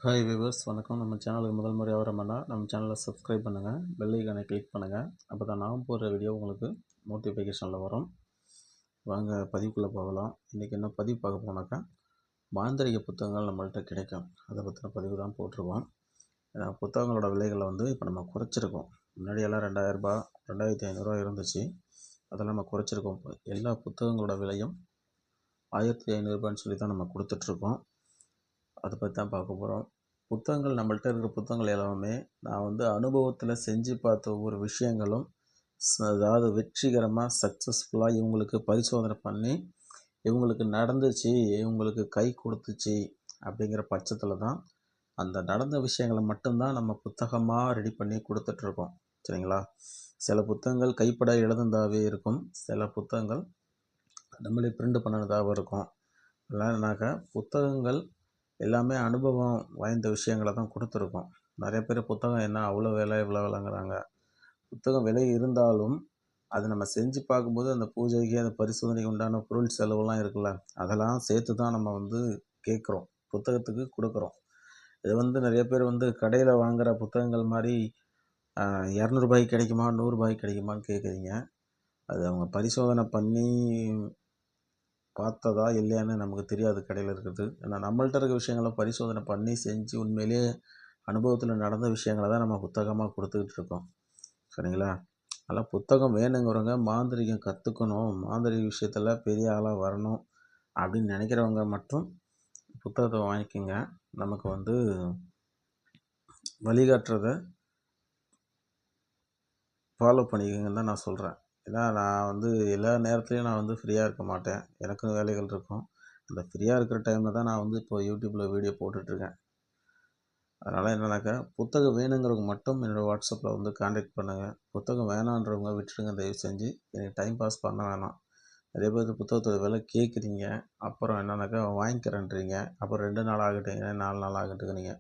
Hi viewers, வணக்கம். நம்ம சேனலுக்கு முதல் முறையாக வரமாட்டா நம்ம சேனலை சப்ஸ்கிரைப் பண்ணுங்கள், பெல் ஐக்கானை கிளிக் பண்ணுங்கள். அப்போ தான் நான் போடுற வீடியோ உங்களுக்கு நோட்டிஃபிகேஷனில் வரும். வாங்க பதிவுக்குள்ளே போகலாம். இன்றைக்கி என்ன பதிவு பார்க்க போனாக்கா, மாந்திரிக புத்தகங்கள் நம்மள்கிட்ட கிடைக்கும், அதை பற்றின பதிவு தான் போட்டிருக்கோம். ஏன்னா புத்தகங்களோட விலைகளை இப்போ நம்ம குறைச்சிருக்கோம். முன்னாடியெல்லாம் 2000 2500 இருந்துச்சு, அதெல்லாம் நம்ம குறைச்சிருக்கோம். எல்லா புத்தகங்களோட விலையும் 1500 சொல்லி தான் நம்ம கொடுத்துட்ருக்கோம். அதை பற்றி தான் பார்க்க போகிறோம். புத்தகங்கள் நம்மள்கிட்ட இருக்கிற புத்தகங்கள் எல்லாமே நான் அனுபவத்தில் செஞ்சு பார்த்த ஒவ்வொரு விஷயங்களும் அதாவது வெற்றிகரமாக சக்ஸஸ்ஃபுல்லாக இவங்களுக்கு பரிசோதனை பண்ணி இவங்களுக்கு நடந்துச்சு, இவங்களுக்கு கை கொடுத்துச்சு அப்படிங்கிற பட்சத்தில் தான் அந்த நடந்த விஷயங்களை மட்டும்தான் நம்ம புத்தகமாக ரெடி பண்ணி கொடுத்துட்ருக்கோம். சரிங்களா? சில புத்தகங்கள் கைப்பட எழுதுனதாகவே இருக்கும், சில புத்தகங்கள் நம்மளே பிரிண்ட் பண்ணினதாகவும் இருக்கும். இல்லைனாக்கா புத்தகங்கள் எல்லாமே அனுபவம் வாய்ந்த விஷயங்களை தான் கொடுத்துருக்கோம். நிறைய பேர் புத்தகம் என்ன அவ்வளோ விலை இவ்வளோ விலைங்கிறாங்க. புத்தகம் விலை இருந்தாலும் அது நம்ம செஞ்சு பார்க்கும்போது அந்த பூஜைக்கு அந்த பரிசோதனைக்கு உண்டான பொருள் செலவுலாம் இருக்குல்ல, அதெல்லாம் சேர்த்து தான் நம்ம கேட்குறோம், புத்தகத்துக்கு கொடுக்குறோம். இது நிறைய பேர் கடையில் வாங்குகிற புத்தகங்கள் மாதிரி 200 கிடைக்குமா 100 கிடைக்குமான்னு கேட்குறீங்க. அது அவங்க பரிசோதனை பண்ணி பார்த்ததா இல்லையான்னு நமக்கு தெரியாது கடையில் இருக்கிறது. ஏன்னா நம்மள்ட்ட இருக்க விஷயங்களை பரிசோதனை பண்ணி செஞ்சு உண்மையிலேயே அனுபவத்தில் நடந்த விஷயங்களை தான் நம்ம புத்தகமாக கொடுத்துக்கிட்டு இருக்கோம். சரிங்களா? அதனால் புத்தகம் வேணுங்கிறவங்க, மாந்திரிகம் கற்றுக்கணும், மாந்திரிக விஷயத்தில் பெரிய ஆளாக வரணும் அப்படின்னு நினைக்கிறவங்க மட்டும் புத்தகத்தை வாங்கிக்கோங்க. நமக்கு வழிகாட்டுறதை ஃபாலோ பண்ணிக்கோங்கன்னு தான் நான் சொல்கிறேன். ஏன்னா நான் எல்லா நேரத்துலையும் நான் ஃப்ரீயாக இருக்க மாட்டேன், எனக்கும் வேலைகள் இருக்கும். அந்த ஃப்ரீயாக இருக்கிற டைமில் தான் நான் இப்போ யூடியூப்பில் வீடியோ போட்டுட்ருக்கேன். அதனால் என்னன்னாக்கா, புத்தகம் வேணுங்கிறவங்க மட்டும் என்னோடய வாட்ஸ்அப்பில் கான்டாக்ட் பண்ணுங்கள். புத்தகம் வேணான்றவங்க விட்டுடுங்க, தயவு செஞ்சு. எனக்கு டைம் பாஸ் பண்ண வேணாம். நிறைய பேர் புத்தகத்தோட விலை கேட்குறீங்க, அப்புறம் என்னன்னாக்கா வாங்கிக்கிறேன்றீங்க, அப்புறம் 2 நாள் ஆகட்டுங்க 4 நாள் ஆகட்டுங்கிறீங்க.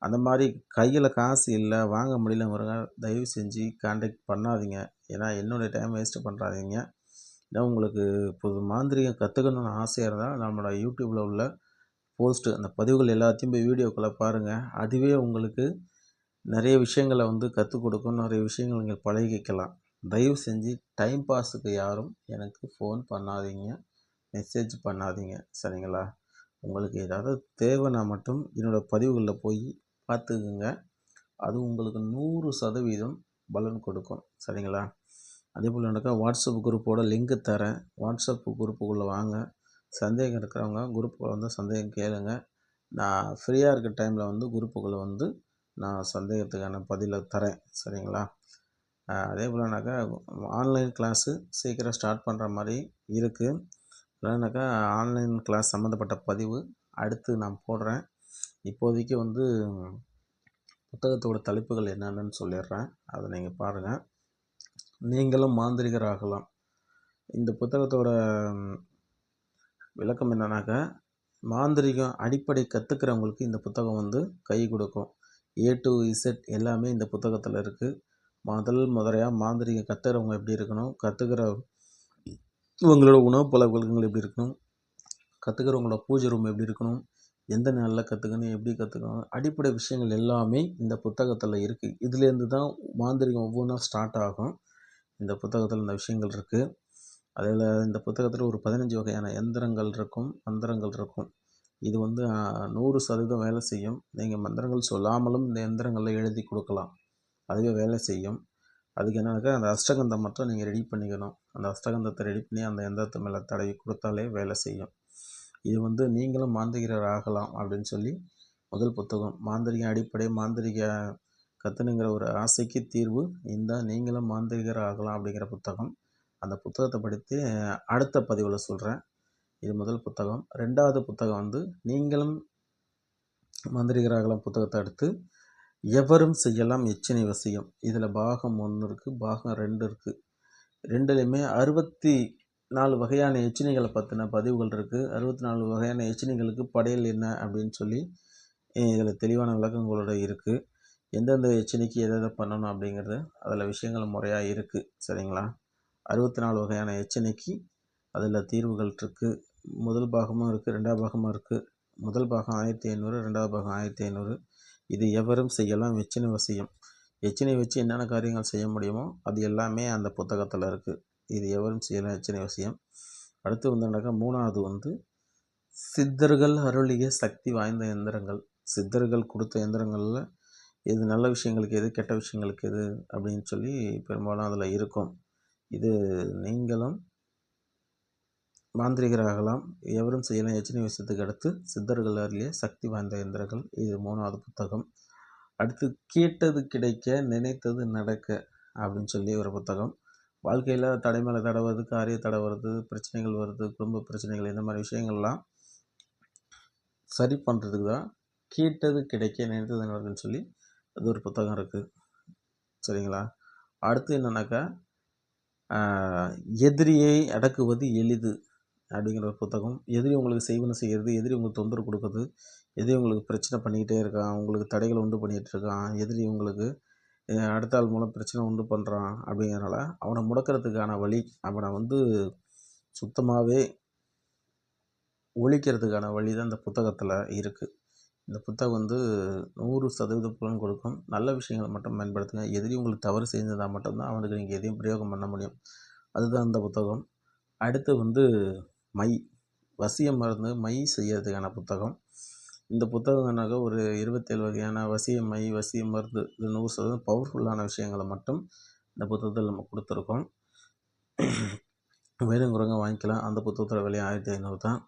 அந்த மாதிரி கையில் காசு இல்லை, வாங்க முடியலங்கிறவங்க தயவு செஞ்சு கான்டாக்ட் பண்ணாதீங்க. ஏன்னா என்னுடைய டைம் வேஸ்ட்டு பண்ணுறாதீங்க. ஏன்னா உங்களுக்கு இப்போது மாந்திரிகம் கற்றுக்கணுன்னு ஆசையாக இருந்தால் நம்மளோட யூடியூப்பில் உள்ள போஸ்ட்டு அந்த பதிவுகள் எல்லாத்தையும் போய் வீடியோக்களை பாருங்கள். அதுவே உங்களுக்கு நிறைய விஷயங்களை கற்றுக் கொடுக்கும், நிறைய விஷயங்கள் நீங்கள் பழகிக்கலாம். தயவு செஞ்சு டைம் பாஸுக்கு யாரும் எனக்கு ஃபோன் பண்ணாதீங்க, மெசேஜ் பண்ணாதீங்க. சரிங்களா? உங்களுக்கு ஏதாவது தேவைன்னா மட்டும் என்னோடய பதிவுகளில் போய் பார்த்துக்குங்க. அது உங்களுக்கு 100% பலன் கொடுக்கும். சரிங்களா? அதே போல் வாட்ஸ்அப் குரூப்போட லிங்க்கு தரேன், வாட்ஸ்அப் குரூப்புக்குள்ளே வாங்க. சந்தேகம் இருக்கிறவங்க குரூப்புக்குள்ளே சந்தேகம் கேளுங்க. நான் ஃப்ரீயாக இருக்கிற டைமில் குரூப்புக்குள்ளே நான் சந்தேகத்துக்கான பதிலை தரேன். சரிங்களா? அதே போலனாக்கா ஆன்லைன் கிளாஸு சீக்கிரம் ஸ்டார்ட் பண்ணுற மாதிரி இருக்குது. இல்லைனாக்கா ஆன்லைன் கிளாஸ் சம்மந்தப்பட்ட பதிவு அடுத்து நான் போடுறேன். இப்போதைக்கு புத்தகத்தோட தலைப்புகள் என்னென்னு சொல்லிடுறேன், அதை நீங்கள் பாருங்கள். நீங்களும் மாந்திரிகர் ஆகலாம். இந்த புத்தகத்தோட விளக்கம் என்னன்னாக்கா, மாந்திரிகம் அடிப்படை கற்றுக்கிறவங்களுக்கு இந்த புத்தகம் கை கொடுக்கும். A to Z எல்லாமே இந்த புத்தகத்தில் இருக்குது. முறையாக மாந்திரிகம் கற்றுக்கிறவங்க எப்படி இருக்கணும், கற்றுக்கிறவங்களோட உணவு பழக்கங்கள் எப்படி இருக்கணும், கற்றுக்கிறவங்களோட பூஜை ரூம் எப்படி இருக்கணும், எந்த நாளில் கற்றுக்கணும், எப்படி கற்றுக்கணும், அடிப்படை விஷயங்கள் எல்லாமே இந்த புத்தகத்தில் இருக்குது. இதுலேருந்து தான் மாந்திரிகம் ஒவ்வொன்றா ஸ்டார்ட் ஆகும். இந்த புத்தகத்தில் இந்த விஷயங்கள் இருக்குது. அதில் இந்த புத்தகத்தில் ஒரு 15 வகையான எந்திரங்கள் இருக்கும், மந்திரங்கள் இருக்கும். இது 100% வேலை செய்யும். நீங்கள் மந்திரங்கள் சொல்லாமலும் இந்த எந்திரங்களில் எழுதி கொடுக்கலாம், அதுவே வேலை செய்யும். அதுக்கு என்னன்னாக்கா, அந்த அஷ்டகந்தம் மட்டும் நீங்கள் ரெடி பண்ணிக்கணும். அந்த அஷ்டகந்தத்தை ரெடி பண்ணி அந்த எந்திரத்து மேலே தடவி கொடுத்தாலே வேலை செய்யும். இது நீங்களும் மாந்திரிகர் ஆகலாம் அப்படின்னு சொல்லி முதல் புத்தகம். மாந்திரிக அடிப்படை, மாந்திரிக கற்றுனுங்கிற ஒரு ஆசைக்கு தீர்வு இந்த நீங்களும் மாந்திரிகர் ஆகலாம் அப்படிங்கிற புத்தகம். அந்த புத்தகத்தை படித்து அடுத்த பதிவில் சொல்கிறேன். இது முதல் புத்தகம். 2வது புத்தகம் நீங்களும் மாந்திரிகர் ஆகலாம் புத்தகத்தை அடுத்து எவரும் செய்யலாம் எச்சினை வசியம். இதில் பாகம் 1 இருக்குது, பாகம் 2 இருக்குது. 2லையுமே 64 வகையான எச்சினைகளை பற்றின பதிவுகள் இருக்குது. 64 வகையான எச்சினைகளுக்கு படையல் என்ன அப்படின்னு சொல்லி இதில் தெளிவான விளக்கங்களோட இருக்குது. எந்தெந்த எச்சினைக்கு எதை பண்ணணும் அப்படிங்கிறது அதில் விஷயங்கள் முறையாக இருக்குது. சரிங்களா? 64 வகையான எச்சினைக்கு அதில் தீர்வுகள் இருக்குது. முதல் பாகமும் இருக்குது, 2வது பாகமும் இருக்குது. முதல் பாகம் 1500, 2வது பாகம் 1500. இது எவரும் செய்யலாம் எச்சினி வசியம். எச்சினி வச்சு என்னென்ன காரியங்கள் செய்ய முடியுமோ அது எல்லாமே அந்த புத்தகத்தில் இருக்குது. இது எவரும் செய்யலாம் எச்சினி வசியம். அடுத்து வந்தோம்னாக்கா 3வது சித்தர்கள் அருளிய சக்தி வாய்ந்த எந்திரங்கள். சித்தர்கள் கொடுத்த எந்திரங்களில் எது நல்ல விஷயங்களுக்கு எது கெட்ட விஷயங்களுக்கு எது அப்படின்னு சொல்லி பெரும்பாலும் அதில் இருக்கும். இது நீங்களும் மாந்திரிகராகலாம். எவரும் செய்யலாம் எச்சினி விஷயத்துக்கு அடுத்து சித்தர்கள் அருளிய சக்தி வாய்ந்த எந்திரங்கள். இது 3வது புத்தகம். அடுத்து கேட்டது கிடைக்க நினைத்தது நடக்க அப்படின்னு சொல்லி ஒரு புத்தகம். வாழ்க்கையில் தடை மேலே தடை வருது, காரிய தடை வருது, பிரச்சனைகள் வருது, குடும்ப பிரச்சனைகள், இந்த மாதிரி விஷயங்கள்லாம் சரி பண்ணுறதுக்கு தான் கேட்டது கிடைக்க நினைத்தது நடக்குன்னு சொல்லி அது ஒரு புத்தகம் இருக்குது. சரிங்களா? அடுத்து என்னன்னாக்கா எதிரியை அடக்குவது எளிது அப்படிங்கிற ஒரு புத்தகம். எதிரி உங்களுக்கு செய்வன செய்கிறது, எதிரி உங்களுக்கு தொந்தரவு கொடுக்குது, எதிரி உங்களுக்கு பிரச்சனை பண்ணிக்கிட்டே இருக்கான், உங்களுக்கு தடைகளை உண்டு பண்ணிகிட்டு இருக்கான், எதிரி உங்களுக்கு அடுத்த ஆள் மூலம் பிரச்சனை உண்டு பண்ணுறான். அப்படிங்கிறனால அவனை முடக்கிறதுக்கான வழி, அவனை சுத்தமாகவே ஒழிக்கிறதுக்கான வழி தான் இந்த புத்தகத்தில் இருக்குது. இந்த புத்தகம் 100% பலன் கொடுக்கும். நல்ல விஷயங்களை மட்டும் பயன்படுத்துங்க. எதிரி உங்களுக்கு தவறு செஞ்சிருந்தால் மட்டும்தான் அவனுக்கு நீங்கள் எதையும் பிரயோகம் பண்ண முடியும். அதுதான் இந்த புத்தகம். அடுத்து மை வசியம் மருந்து மை செய்யறதுக்கான புத்தகம். இந்த புத்தகம்னாக்க ஒரு 27 வகையான வசிய மை, வசிய மருந்து, இது 100% பவர்ஃபுல்லான விஷயங்களை மட்டும் இந்த புத்தகத்தில் நம்ம கொடுத்துருக்கோம். வேணுங்கிறவங்க வாங்கிக்கலாம். அந்த புத்தகத்தோட விலை 1500 தான்.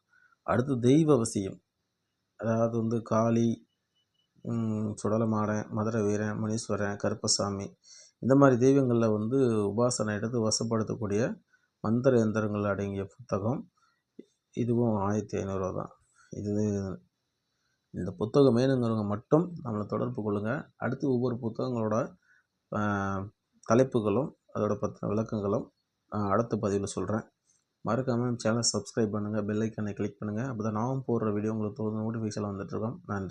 அடுத்து தெய்வ வசியம், அதாவது காளி, சுடலமாடன், மதுரை வீரன், முனீஸ்வரன், கருப்பசாமி, இந்த மாதிரி தெய்வங்களில் உபாசனை எடுத்து வசப்படுத்தக்கூடிய மந்திர எந்திரங்கள் அடங்கிய புத்தகம். இதுவும் 1500 தான். இந்த புத்தகம் வேணுங்கிறவங்க மட்டும் நம்மளை தொடர்பு கொள்ளுங்கள். அடுத்து ஒவ்வொரு புத்தகங்களோட தலைப்புகளும் அதோட பற்றின விளக்கங்களும் அடுத்த பதிவில் சொல்கிறேன். மறக்காமல் சேனலை சப்ஸ்கிரைப் பண்ணுங்கள், பெல் ஐக்கானை கிளிக் பண்ணுங்கள். அப்போ தான் நான் போடுற வீடியோ உங்களுக்கு நோட்டிஃபிகேஷன் வந்துட்டுருக்கோம். நன்றி.